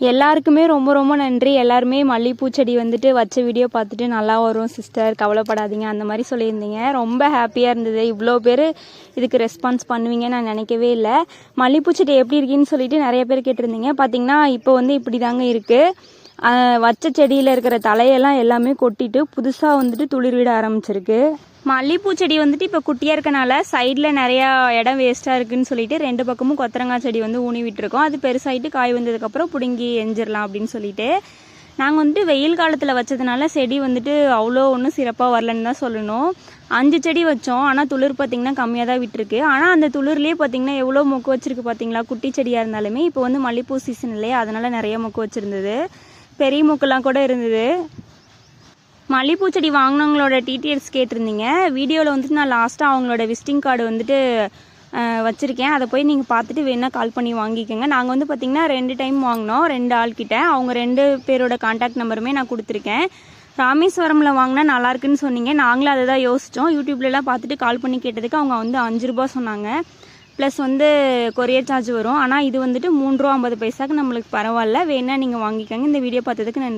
எல்லாருக்குமே ரொம்ப ரொம்ப நன்றி. எல்லாருமே மல்லிகைப்பூ செடி வந்துட்டு வச்ச வீடியோ பார்த்துட்டு நல்லா வரும் சிஸ்டர், கவலைப்படாதீங்க அந்த மாதிரி சொல்லியிருந்தீங்க. ரொம்ப ஹாப்பியாக இருந்தது. இவ்வளோ பேர் இதுக்கு ரெஸ்பான்ஸ் பண்ணுவீங்கன்னு நான் நினைக்கவே இல்லை. மல்லிகைப்பூ செடி எப்படி இருக்குன்னு சொல்லிட்டு நிறைய பேர் கேட்டிருந்தீங்க. பார்த்தீங்கன்னா இப்போ வந்து இப்படி தாங்க இருக்குது. வச்ச செடியில் இருக்கிற தலையெல்லாம் எல்லாமே கொட்டிட்டு புதுசாக வந்துட்டு துளிர் விட ஆரம்பிச்சிருக்கு. மல்லிகைப்பூ செடி வந்துட்டு இப்போ குட்டியாக இருக்கனால சைடில் நிறையா இடம் வேஸ்ட்டாக இருக்குதுன்னு சொல்லிட்டு 2 பக்கமும் கொத்தரங்காய் செடி வந்து ஊனி விட்டுருக்கோம். அது பெருசாகிட்டு காய் வந்ததுக்கப்புறம் பிடுங்கி எஞ்சிடலாம் அப்படின்னு சொல்லிட்டு. நாங்கள் வந்துட்டு வெயில் காலத்தில் வச்சதுனால செடி வந்துட்டு அவ்வளோ ஒன்றும் சிறப்பாக வரலன்னு தான் சொல்லணும். 5 செடி வச்சோம். ஆனால் துளிர் பார்த்திங்கன்னா கம்மியாக தான் விட்டுருக்கு. ஆனால் அந்த துளிர்லேயே பார்த்திங்கன்னா எவ்வளோ மொக்கு வச்சுருக்கு பார்த்தீங்களா. குட்டி செடியாக இருந்தாலுமே இப்போ வந்து மல்லிகைப்பூ சீசன் இல்லையா, அதனால் நிறைய மொக்கு வச்சுருந்தது. பெரிய மொக்கெல்லாம் கூட இருந்தது. மல்லிகைப்பூ செடி வாங்கினவங்களோட டீட்டெயில்ஸ் கேட்டிருந்தீங்க. வீடியோவில் வந்துட்டு நான் லாஸ்ட்டாக அவங்களோட விசிட்டிங் கார்டு வந்துட்டு வச்சுருக்கேன். அதை போய் நீங்கள் பார்த்துட்டு வேணால் கால் பண்ணி வாங்கிக்கோங்க. நாங்கள் வந்து பார்த்திங்கன்னா 2 டைம் வாங்கினோம் 2 ஆள்கிட்ட. அவங்க 2 பேரோட கான்டாக்ட் நம்பருமே நான் கொடுத்துருக்கேன். ராமேஸ்வரமில் வாங்கினா நல்லாயிருக்குன்னு சொன்னீங்க. நாங்களும் அதை தான் யோசித்தோம். யூடியூப்லலாம் பார்த்துட்டு கால் பண்ணி கேட்டதுக்கு அவங்க வந்து 5 ரூபா சொன்னாங்க. ப்ளஸ் வந்து கொரியர் சார்ஜ் வரும். ஆனால் இது வந்துட்டு 3 ரூபா 50 பைசாக்கு நம்மளுக்கு பரவாயில்ல. வேணால் நீங்கள் வாங்கிக்கோங்க. இந்த வீடியோ பார்த்ததுக்கு நன்றி.